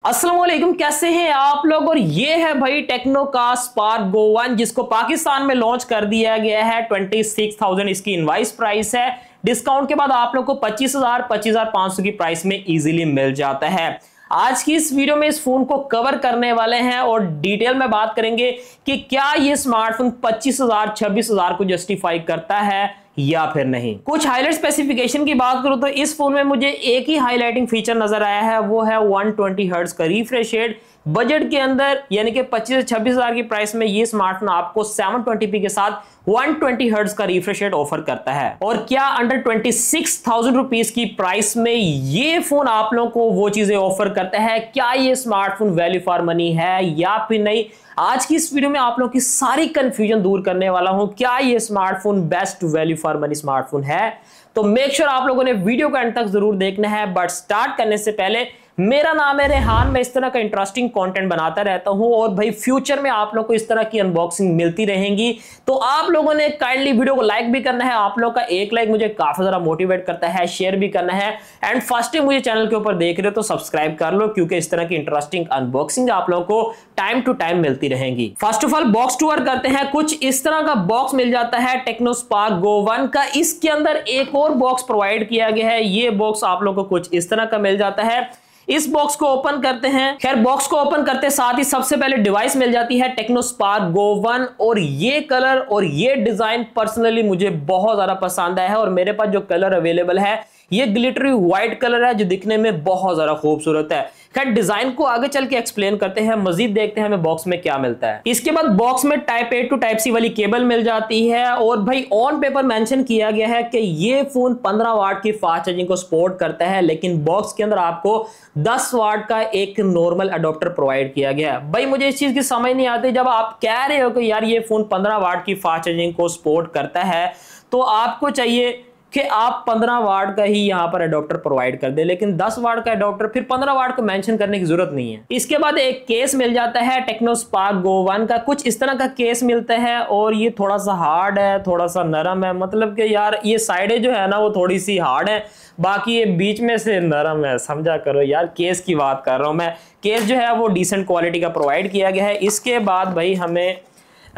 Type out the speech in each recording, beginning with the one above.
अस्सलाम वालेकुम, कैसे हैं आप लोग। और ये है भाई टेक्नो का स्पार्क गो 1 जिसको पाकिस्तान में लॉन्च कर दिया गया है। 26,000 इसकी इनवाइस प्राइस है। डिस्काउंट के बाद आप लोग को 25,000 25,500 की प्राइस में इजीली मिल जाता है। आज की इस वीडियो में इस फोन को कवर करने वाले हैं और डिटेल में बात करेंगे कि क्या ये स्मार्टफोन 25,000 26,000 को जस्टिफाई करता है या फिर नहीं। कुछ हाईलाइट स्पेसिफिकेशन की बात करूं तो इस फोन में मुझे एक ही हाईलाइटिंग फीचर नजर आया है, वो है 120 हर्ट्ज का रिफ्रेश रेट। बजट के अंदर यानी कि 25 से 26,000 की प्राइस में ये स्मार्टफोन आपको 720p के साथ 120 हर्ट्ज का रिफ्रेश रेट ऑफर करता है। और क्या अंडर 26,000 रुपीस की प्राइस में ये फोन आप लोगों को वो चीजें ऑफर करता है? क्या ये स्मार्टफोन वैल्यू फॉर मनी है या फिर नहीं? आज की इस वीडियो में आप लोगों की सारी कंफ्यूजन दूर करने वाला हूं। क्या ये smartphone best value for money smartphone है? तो मेक श्योर आप लोगों ने वीडियो का अंत तक जरूर देखना है। बट स्टार्ट करने से पहले, मेरा नाम है रेहान, मैं इस तरह का इंटरेस्टिंग कंटेंट बनाता रहता हूं और भाई फ्यूचर में आप लोगों को इस तरह की अनबॉक्सिंग मिलती रहेंगी। तो आप लोगों ने काइंडली वीडियो को लाइक भी करना है। आप लोगों का एक लाइक मुझे काफी ज्यादा मोटिवेट करता है। शेयर भी करना है एंड फर्स्ट टाइम मुझे चैनल के ऊपर देख रहे हो तो सब्सक्राइब कर लो, क्योंकि इस तरह की इंटरेस्टिंग अनबॉक्सिंग आप लोगों को टाइम टू टाइम मिलती रहेंगी। First of all box tour करते हैं। कुछ इस तरह का बॉक्स मिल जाता है टेक्नो स्पार्क गो 1 का। इसके अंदर एक और बॉक्स प्रोवाइड किया गया है। ये बॉक्स आप लोगों को कुछ इस तरह का मिल जाता है। इस बॉक्स को ओपन करते हैं। खैर, बॉक्स को ओपन करते साथ ही सबसे पहले डिवाइस मिल जाती है टेक्नो स्पार्क गो 1 और ये कलर और ये डिजाइन पर्सनली मुझे बहुत ज्यादा पसंद आया है। और मेरे पास जो कलर अवेलेबल है ये ग्लिटरी व्हाइट कलर है जो दिखने में बहुत ज्यादा खूबसूरत है। खैर, डिजाइन को आगे चल के एक्सप्लेन करते हैं, मजीद देखते हैं हमें बॉक्स में क्या मिलता है। इसके बाद बॉक्स में type A to type C वाली केबल मिल जाती है। और भाई ऑन पेपर मेंशन किया गया है कि ये फोन 15 वाट की फास्ट चार्जिंग को सपोर्ट करता है, लेकिन बॉक्स के अंदर आपको 10 वाट का एक नॉर्मल अडोप्टर प्रोवाइड किया गया है। भाई मुझे इस चीज की समझ नहीं आती, जब आप कह रहे हो कि यार ये फोन 15 वाट की फास्ट चार्जिंग को सपोर्ट करता है तो आपको चाहिए कि आप 15 वाट का ही यहां पर अडॉप्टर प्रोवाइड कर दे, लेकिन 10 वाट का अडॉप्टर फिर 15 वाट को मेंशन करने की जरूरत नहीं है। इसके बाद एक केस मिल जाता है टेक्नो स्पार्क गो 1 का। कुछ इस तरह का केस मिलता है और ये थोड़ा सा हार्ड है, थोड़ा सा नरम है। मतलब कि यार ये साइडें जो है ना वो थोड़ी सी हार्ड है, बाकी ये बीच में से नरम है। समझा करो यार, केस की बात कर रहा हूं मैं। केस जो है वो डिसेंट क्वालिटी का प्रोवाइड किया गया है। इसके बाद भाई हमें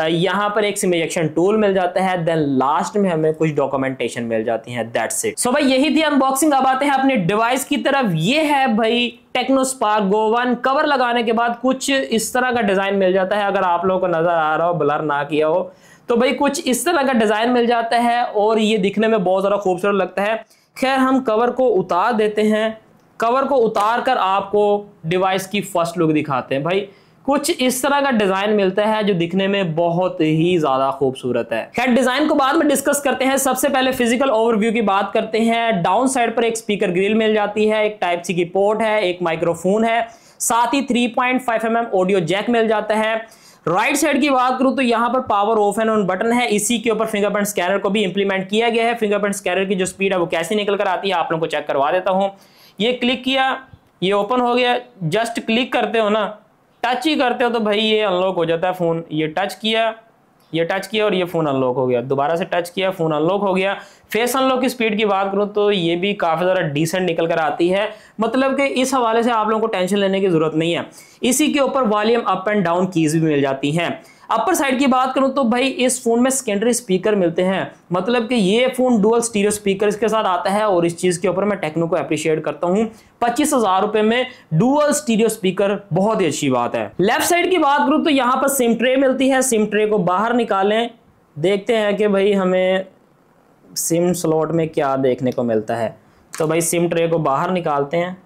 यहां पर एक सिम इजेक्शन टूल मिल जाता है। देन लास्ट में हमें कुछ डॉक्यूमेंटेशन मिल जाती है। That's it. सो भाई यही थी अनबॉक्सिंग। अब आते हैं अपने डिवाइस की तरफ। ये है भाई टेक्नो स्पार्क गो 1। कवर लगाने के बाद कुछ इस तरह का डिजाइन मिल जाता है। अगर आप लोगों को नजर आ रहा हो, ब्लर ना किया हो, तो भाई कुछ इस तरह का डिजाइन मिल जाता है और ये दिखने में बहुत ज्यादा खूबसूरत लगता है। खैर, हम कवर को उतार देते हैं। कवर को उतार कर आपको डिवाइस की फर्स्ट लुक दिखाते हैं। भाई कुछ इस तरह का डिजाइन मिलता है जो दिखने में बहुत ही ज्यादा खूबसूरत है। खैर, डिजाइन को बाद में डिस्कस करते हैं। सबसे पहले फिजिकल ओवरव्यू की बात करते हैं। डाउन साइड पर एक स्पीकर ग्रिल मिल जाती है, एक टाइप सी की पोर्ट है, एक माइक्रोफोन है, साथ ही 3.5 mm ऑडियो जैक मिल जाता है। राइट साइड की बात करूं तो यहां पर power of and on button है। इसी के ऊपर फिंगरप्रिंट स्कैनर को भी इंप्लीमेंट किया गया है। फिंगरप्रिंट स्कैनर की जो स्पीड है वो कैसे निकल कर आती है आप लोगों को चेक करवा देता हूं। ये क्लिक किया, ये ओपन हो गया। जस्ट क्लिक करते हो ना, टच ही करते हो तो भाई ये अनलॉक हो जाता है फोन। ये टच किया और ये फोन अनलॉक हो गया। दोबारा से टच किया, फोन अनलॉक हो गया। फेस अनलॉक की स्पीड की बात करूं तो ये भी काफी ज्यादा डिसेंट निकल कर आती है। मतलब कि इस हवाले से आप लोगों को टेंशन लेने की जरूरत नहीं है। इसी के ऊपर volume up and down keys भी मिल जाती हैं। अपर साइड की बात करूं तो भाई इस फोन में सेकेंडरी स्पीकर मिलते हैं। मतलब कि ये फोन डुअल स्टीरियो स्पीकर इसके साथ आता है और इस चीज के ऊपर मैं टेक्नो को अप्रिशिएट करता हूं। 25,000 रुपए में डुअल स्टीरियो स्पीकर बहुत ही अच्छी बात है। लेफ्ट साइड की बात करूं तो यहां पर सिम ट्रे मिलती है। सिम ट्रे को बाहर निकालें, देखते हैं कि भाई हमें सिम स्लॉट में क्या देखने को मिलता है। तो भाई सिम ट्रे को बाहर निकालते हैं।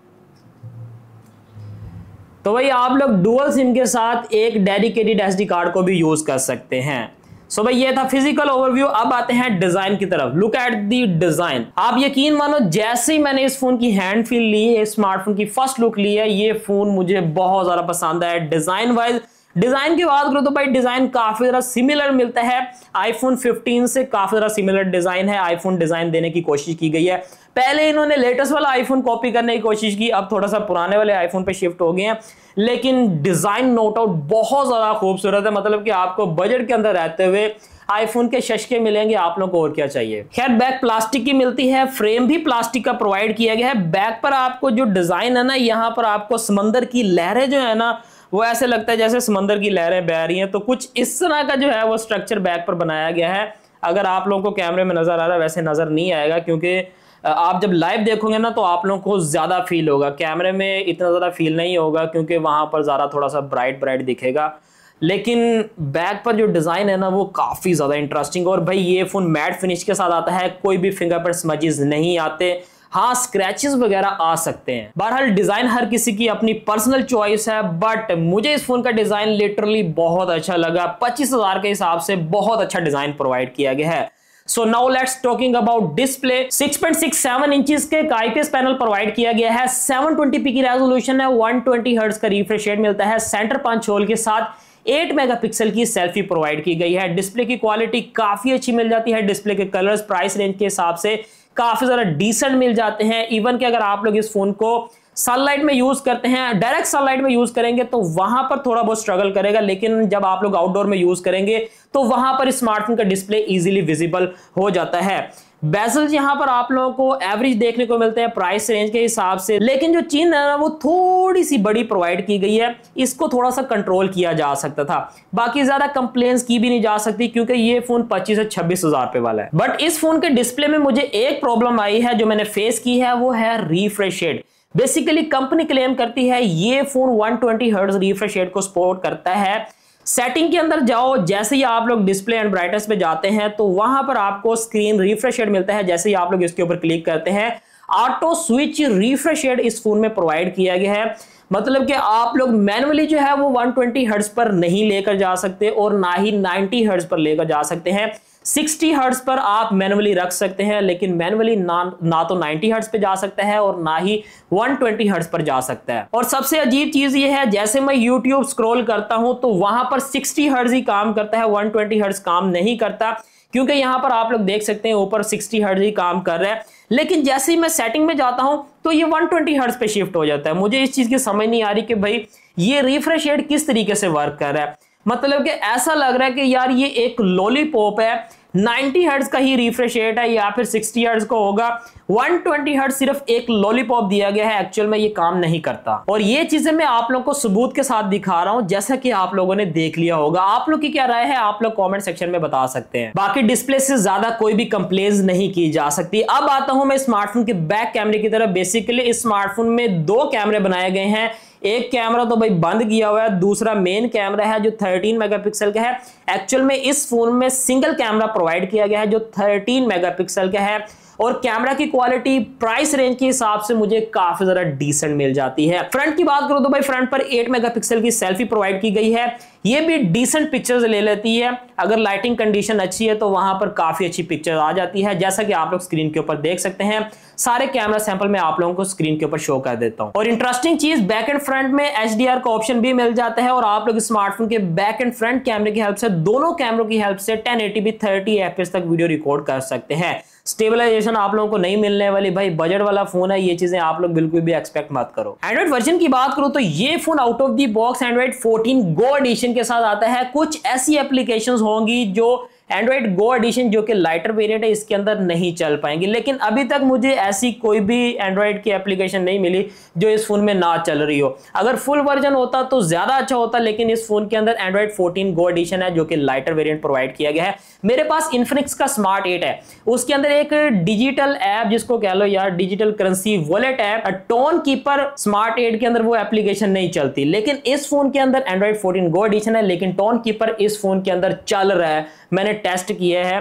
तो भाई आप लोग डुअल सिम के साथ एक डेडिकेटेड एसडी कार्ड को भी यूज कर सकते हैं। सो भाई ये था फिजिकल ओवरव्यू। अब आते हैं डिजाइन की तरफ। Look at the design. आप यकीन मानो, जैसे ही मैंने इस फोन की हैंड फील ली है, स्मार्टफोन की फर्स्ट लुक ली है, ये फोन मुझे बहुत ज्यादा पसंद है डिजाइन वाइज। डिजाइन की बात करो तो भाई डिजाइन काफी ज्यादा सिमिलर मिलता है। आईफोन 15 से काफी ज्यादा सिमिलर डिजाइन है। आईफोन डिजाइन देने की कोशिश की गई है। पहले इन्होंने लेटेस्ट वाला आईफोन कॉपी करने की कोशिश की, अब थोड़ा सा पुराने वाले आईफोन पे शिफ्ट हो गए हैं, लेकिन डिजाइन नोट आउट बहुत ज्यादा खूबसूरत है। मतलब कि आपको बजट के अंदर रहते हुए आईफोन के शशके मिलेंगे आप लोग को, और क्या चाहिए। खैर बैक प्लास्टिक की मिलती है, फ्रेम भी प्लास्टिक का प्रोवाइड किया गया है। बैक पर आपको जो डिजाइन है ना, यहाँ पर आपको समंदर की लहरें जो है ना, वो ऐसे लगता है जैसे समंदर की लहरें बह रही हैं। तो कुछ इस तरह का जो है वो स्ट्रक्चर बैक पर बनाया गया है। अगर आप लोगों को कैमरे में नजर आ रहा है, वैसे नजर नहीं आएगा, क्योंकि आप जब लाइव देखोगे ना तो आप लोगों को ज्यादा फील होगा। कैमरे में इतना ज्यादा फील नहीं होगा क्योंकि वहां पर ज्यादा थोड़ा सा ब्राइट ब्राइट दिखेगा, लेकिन बैक पर जो डिजाइन है ना वो काफी ज्यादा इंटरेस्टिंग। और भाई ये फोन मैट फिनिश के साथ आता है, कोई भी फिंगरप्रिंट स्मजेस नहीं आते। हाँ, स्क्रैचेस वगैरह आ सकते हैं। बहरहाल डिजाइन हर किसी की अपनी पर्सनल चॉइस है, बट मुझे इस फोन का डिजाइन लिटरली बहुत अच्छा लगा। 25,000 के हिसाब से बहुत अच्छा डिजाइन प्रोवाइड किया गया है। So now let's talking about display. 6.67 inches के आईपीएस पैनल प्रोवाइड किया गया है, 720p की रेजोल्यूशन है, 120 हर्ट्ज का रिफ्रेश रेट मिलता है, सेंटर पंच होल के साथ 8 मेगापिक्सल की सेल्फी प्रोवाइड की गई है। डिस्प्ले की क्वालिटी काफी अच्छी मिल जाती है। डिस्प्ले के कलर्स प्राइस रेंज के हिसाब से काफी ज्यादा डिसेंट मिल जाते हैं। इवन कि अगर आप लोग इस फोन को सनलाइट में यूज करते हैं, डायरेक्ट सनलाइट में यूज करेंगे तो वहां पर थोड़ा बहुत स्ट्रगल करेगा, लेकिन जब आप लोग आउटडोर में यूज करेंगे तो वहां पर स्मार्टफोन का डिस्प्ले इजीली विजिबल हो जाता है। बेजल्स यहां पर आप लोगों को एवरेज देखने को मिलते हैं प्राइस रेंज के हिसाब से, लेकिन जो चीन है ना वो थोड़ी सी बड़ी प्रोवाइड की गई है। इसको थोड़ा सा कंट्रोल किया जा सकता था। बाकी ज्यादा कंप्लेंट्स की भी नहीं जा सकती क्योंकि ये फोन 25 से 26,000 रुपए वाला है। बट इस फोन के डिस्प्ले में मुझे एक प्रॉब्लम आई है जो मैंने फेस की है, वो है refresh rate. Basically company claim करती है ये फोन 120 हर्ट्ज रिफ्रेश रेट को सपोर्ट करता है। सेटिंग के अंदर जाओ, जैसे ही आप लोग डिस्प्ले एंड ब्राइटनेस पे जाते हैं तो वहां पर आपको स्क्रीन रिफ्रेश रेट मिलता है। जैसे ही आप लोग इसके ऊपर क्लिक करते हैं, ऑटो स्विच रिफ्रेश रेट इस फोन में प्रोवाइड किया गया है। मतलब कि आप लोग मैनुअली जो है वो 120 हर्ट्ज पर नहीं लेकर जा सकते और ना ही 90 हर्ट्ज पर लेकर जा सकते हैं। 60 हर्ट्ज पर आप मैनुअली रख सकते हैं, लेकिन मैनुअली ना तो 90 हर्ट्ज पे जा सकता है और ना ही 120 हर्ट्ज पर जा सकता है। और सबसे अजीब चीज ये है, जैसे मैं YouTube स्क्रॉल करता हूं तो वहां पर 60 हर्ट्ज ही काम करता है, 120 हर्ट्ज काम नहीं करता, क्योंकि यहां पर आप लोग देख सकते हैं ऊपर 60 हर्ट्ज ही काम कर रहा है। लेकिन जैसे ही मैं सेटिंग में जाता हूं तो ये 120 हर्ट्ज पे शिफ्ट हो जाता है। मुझे इस चीज की समझ नहीं आ रही कि भाई ये रिफ्रेश रेट किस तरीके से वर्क कर रहा है। मतलब कि ऐसा लग रहा है कि यार ये एक लॉलीपॉप है, 90 हर्ट्ज का ही रिफ्रेश रेट है या फिर 60 हर्ट्ज का होगा। 120 हर्ट्ज सिर्फ एक लॉलीपॉप दिया गया है, एक्चुअल में ये काम नहीं करता। और ये चीजें मैं आप लोगों को सबूत के साथ दिखा रहा हूं, जैसा कि आप लोगों ने देख लिया होगा। आप लोग की क्या राय है आप लोग कमेंट सेक्शन में बता सकते हैं। बाकी डिस्प्ले से ज्यादा कोई भी कंप्लेंट नहीं की जा सकती। अब आता हूं मैं स्मार्टफोन के बैक कैमरे की तरफ। बेसिकली इस स्मार्टफोन में 2 कैमरे बनाए गए हैं। एक कैमरा तो भाई बंद किया हुआ है, दूसरा मेन कैमरा है जो 13 मेगापिक्सल का है। एक्चुअल में इस फोन में सिंगल कैमरा प्रोवाइड किया गया है जो 13 मेगापिक्सल का है। और कैमरा की क्वालिटी प्राइस रेंज के हिसाब से मुझे काफी ज्यादा डिसेंट मिल जाती है। फ्रंट की बात करूं तो भाई फ्रंट पर 8 मेगापिक्सल की सेल्फी प्रोवाइड की गई है। ये भी डिसेंट पिक्चर्स ले लेती है। अगर लाइटिंग कंडीशन अच्छी है तो वहां पर काफी अच्छी पिक्चर आ जाती है, जैसा कि आप लोग स्क्रीन के ऊपर देख सकते हैं। सारे कैमरा सैंपल मैं आप लोगों को स्क्रीन के ऊपर शो कर देता हूं। और इंटरेस्टिंग चीज, बैक एंड फ्रंट में HDR का ऑप्शन भी मिल जाता है और आप लोग स्मार्टफोन के बैक एंड फ्रंट कैमरे की हेल्प से, दोनों कैमरों की हेल्प से 1080p 30 FPS तक वीडियो रिकॉर्ड कर सकते हैं। स्टेबलाइजेशन आप लोगों को नहीं मिलने वाली, भाई बजट वाला फोन है, ये चीजें आप लोग बिल्कुल भी एक्सपेक्ट मत करो। एंड्रॉइड वर्जन की बात करूं तो ये phone out of the box Android 14 go edition के साथ आता है। कुछ ऐसी एप्लीकेशंस होंगी जो एंड्रॉइड गो एडिशन जो कि लाइटर वेरिएंट है इसके अंदर नहीं चल पाएंगी, लेकिन अभी तक मुझे ऐसी कोई भी एंड्रॉइड की एप्लीकेशन नहीं मिली जो इस फोन में ना चल रही हो। अगर फुल वर्जन होता तो ज्यादा अच्छा होता, लेकिन इस फोन के अंदर एंड्रॉइड 14 गो एडिशन है जो कि लाइटर वेरिएंट प्रोवाइड किया गया है। मेरे पास इन्फिनिक्स का स्मार्ट 8 है, उसके अंदर एक डिजिटल ऐप जिसको कह लो यार digital currency wallet app, tone keeper smart 8 के अंदर वो एप्लीकेशन नहीं चलती, लेकिन इस फोन के अंदर एंड्रॉइड 14 गो एडिशन है, लेकिन टोन कीपर इस फोन के अंदर चल रहा है। मैंने टेस्ट किया है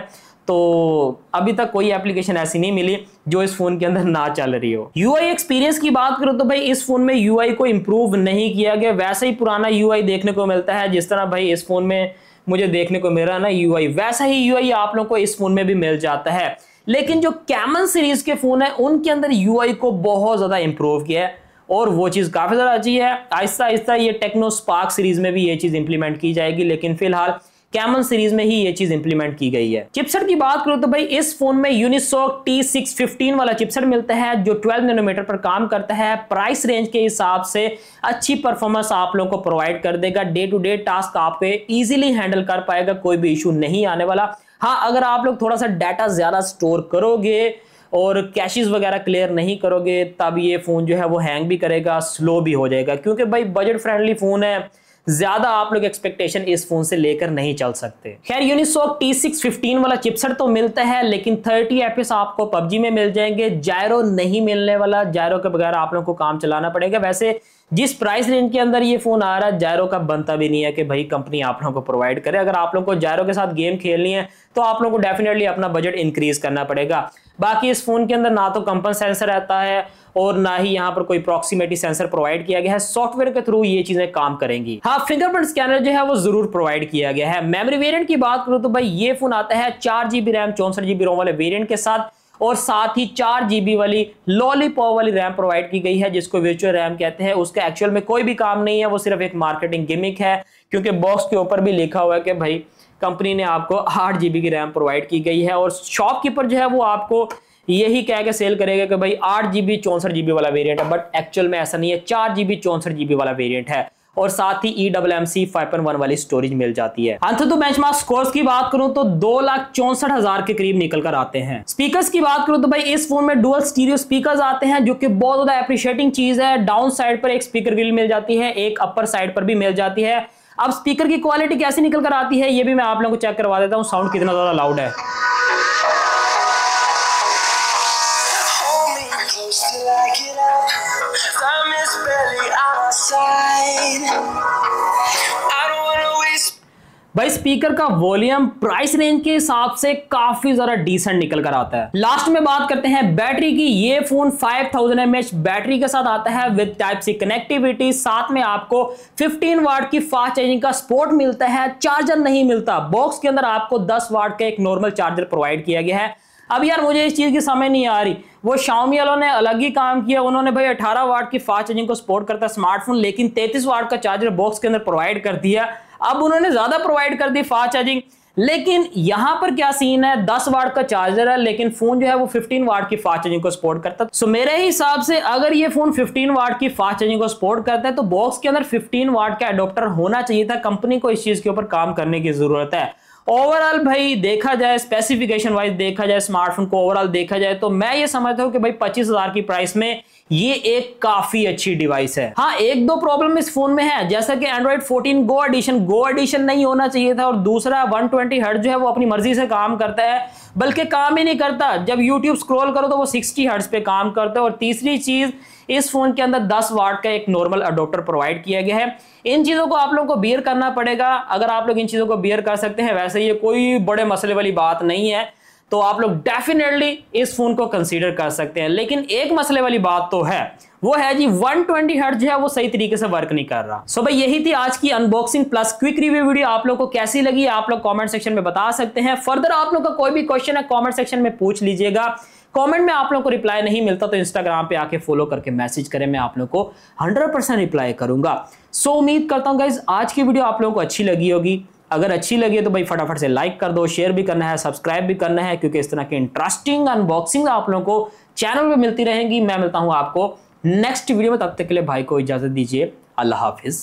तो अभी तक कोई एप्लीकेशन ऐसी नहीं मिली जो इस फोन के अंदर ना चल रही हो। यूआई एक्सपीरियंस की बात करो तो भाई इस फोन में यूआई को इंप्रूव नहीं किया गया, वैसा ही पुराना यूआई देखने को मिलता है। जिस तरह भाई इस फोन में मुझे देखने को मिल रहा है ना यूआई, वैसा ही यूआई आप लोगों को इस फोन में भी मिल जाता है। लेकिन जो कैमन सीरीज के फोन है उनके अंदर यूआई को बहुत ज्यादा इंप्रूव किया है और वो चीज काफी ज्यादा अच्छी है। आहिस्ता आहिस्ता ये टेक्नो स्पार्क सीरीज में भी ये चीज इंप्लीमेंट की जाएगी, लेकिन फिलहाल कैमन सीरीज में ही ये चीज इंप्लीमेंट की गई है। चिपसेट की बात करूं तो भाई इस फोन में यूनिसॉक T615 वाला चिपसेट मिलता है जो 12 नैनोमीटर पर काम करता है। प्राइस रेंज के हिसाब से अच्छी परफॉर्मेंस आप लोगों को प्रोवाइड कर देगा। डे टू डे टास्क आपको इजीली हैंडल कर पाएगा, कोई भी इशू नहीं आने वाला। हाँ, अगर आप लोग थोड़ा सा डाटा ज्यादा स्टोर करोगे और कैशेस वगैरह क्लियर नहीं करोगे तब ये फोन जो है वो हैंग भी करेगा, स्लो भी हो जाएगा, क्योंकि भाई बजट फ्रेंडली फोन है, ज्यादा आप लोग एक्सपेक्टेशन इस फोन से लेकर नहीं चल सकते। खैर यूनिसॉक T615 वाला चिपसेट तो मिलता है, लेकिन 30 FPS आपको PUBG में मिल जाएंगे। जायरो नहीं मिलने वाला, जायरो के बगैर आप लोगों को काम चलाना पड़ेगा। वैसे जिस प्राइस रेंज के अंदर ये फोन आ रहा है, जायरो का बनता भी नहीं है कि भाई कंपनी आप लोगों को प्रोवाइड करे। अगर आप लोगों को जायरो के साथ गेम खेलनी है तो आप लोगों को डेफिनेटली अपना बजट इंक्रीज करना पड़ेगा। बाकी इस फोन के अंदर ना तो कंपन सेंसर रहता है और ना ही यहाँ पर कोई प्रॉक्सिमिटी सेंसर प्रोवाइड किया गया है। सॉफ्टवेयर के थ्रू ये चीजें काम करेंगी। हाँ, फिंगरप्रिंट स्कैनर जो है वो जरूर प्रोवाइड किया गया है। मेमोरी वेरिएंट की बात करूं तो भाई ये फोन आता है 4GB रैम 64GB रोम वाले वेरिएंट के साथ, और साथ ही 4GB वाली लॉलीपॉप वाली रैम प्रोवाइड की गई है जिसको वर्चुअल रैम कहते हैं। उसका एक्चुअल में कोई भी काम नहीं है, वो सिर्फ एक मार्केटिंग गिमिक है, क्योंकि बॉक्स के ऊपर भी लिखा हुआ है कि भाई कंपनी ने आपको 8GB की रैम प्रोवाइड की गई है। और शॉपकीपर जो है वो आपको यही कह के सेल करेगा कि भाई 8GB 64GB वाला वेरिएंट है, बट एक्चुअल में ऐसा नहीं है, 4GB 64GB वाला वेरिएंट है। और साथ ही eMMC 5.1 वाली स्टोरेज मिल जाती है। अंततः बेंचमार्क स्कोर्स की बात करूं तो 2,64,000 के करीब निकल कर आते हैं। स्पीकर्स की बात करूं तो भाई इस फोन में डुअल स्टीरियो स्पीकर्स आते हैं, जो कि बहुत ज्यादा एप्रिशिएटिंग चीज है। डाउन साइड पर एक स्पीकर ग्रिल मिल जाती है, एक अपर साइड पर भी मिल जाती है। अब स्पीकर की क्वालिटी कैसी निकल कर आती है ये भी मैं आप लोगों को चेक करवा देता हूँ। साउंड कितना ज्यादा लाउड है। भाई स्पीकर का वॉल्यूम प्राइस रेंज के हिसाब से काफी ज्यादा डिसेंट निकल कर आता है। लास्ट में बात करते हैं बैटरी की। ये फोन 5000 mAh बैटरी के साथ आता है विद टाइप सी कनेक्टिविटी। साथ में आपको 15 वाट की फास्ट चार्जिंग का सपोर्ट मिलता है। चार्जर नहीं मिलता, बॉक्स के अंदर आपको 10 वाट का एक नॉर्मल चार्जर प्रोवाइड किया गया है। अब यार मुझे इस चीज की समझ नहीं आ रही, वो Xiaomi वालों ने अलग ही काम किया। उन्होंने भाई 18 वाट की फास्ट चार्जिंग को सपोर्ट करता है स्मार्टफोन, लेकिन 33 वाट का चार्जर बॉक्स के अंदर प्रोवाइड कर दिया। अब उन्होंने ज्यादा प्रोवाइड कर दी फास्ट चार्जिंग, लेकिन यहां पर क्या सीन है, 10 वाट का चार्जर है लेकिन फोन जो है वो 15 वाट की फास्ट चार्जिंग को सपोर्ट करता है। सो मेरे हिसाब से अगर ये फोन 15 वाट की फास्ट चार्जिंग को सपोर्ट करता है तो बॉक्स के अंदर 15 वाट का एडोप्टर होना चाहिए था। कंपनी को इस चीज के ऊपर काम करने की जरूरत है। ओवरऑल भाई देखा जाए, स्पेसिफिकेशन वाइज देखा जाए, स्मार्टफोन को ओवरऑल देखा जाए तो मैं ये समझता हूं कि भाई 25,000 की प्राइस में ये एक काफी अच्छी डिवाइस है। हाँ, एक दो प्रॉब्लम इस फोन में है, जैसा कि Android 14 गो एडिशन नहीं होना चाहिए था, और दूसरा 120 हर्ट्ज जो है वो अपनी मर्जी से काम करता है, बल्कि काम ही नहीं करता। जब YouTube स्क्रॉल करो तो वो 60 हर्ट्ज पे काम करता है। और तीसरी चीज, इस फोन के अंदर 10 वाट का एक नॉर्मल अडोप्टर प्रोवाइड किया गया है। इन चीजों को आप लोगों को बियर करना पड़ेगा। अगर आप लोग इन चीजों को बियर कर सकते हैं, वैसे ये कोई बड़े मसले वाली बात नहीं है, तो आप लोग डेफिनेटली इस फोन को कंसीडर कर सकते हैं। लेकिन एक मसले वाली बात तो है, वो है जी 120 हर्ट्ज जो है वो सही तरीके से वर्क नहीं कर रहा। सो भाई यही थी आज की unboxing plus quick review video. आप लोगों को कैसी लगी आप लोग कमेंट सेक्शन में बता सकते हैं। फर्दर आप लोग का कोई भी क्वेश्चन है कमेंट सेक्शन में पूछ लीजिएगा। कमेंट में आप लोगों को रिप्लाई नहीं मिलता तो इंस्टाग्राम पे आके फॉलो करके मैसेज करें, मैं आप लोगों को 100% रिप्लाई करूंगा। सो उम्मीद करता हूं गाइस आज की वीडियो आप लोगों को अच्छी लगी होगी। अगर अच्छी लगी तो भाई फटाफट से लाइक कर दो, शेयर भी करना है, सब्सक्राइब भी करना है, क्योंकि इस तरह की इंटरेस्टिंग अनबॉक्सिंग आप लोगों को चैनल पे मिलती रहेंगी। मैं मिलता हूं आपको नेक्स्ट वीडियो में, तब तक के लिए भाई को इजाजत दीजिए। अल्लाह हाफिज।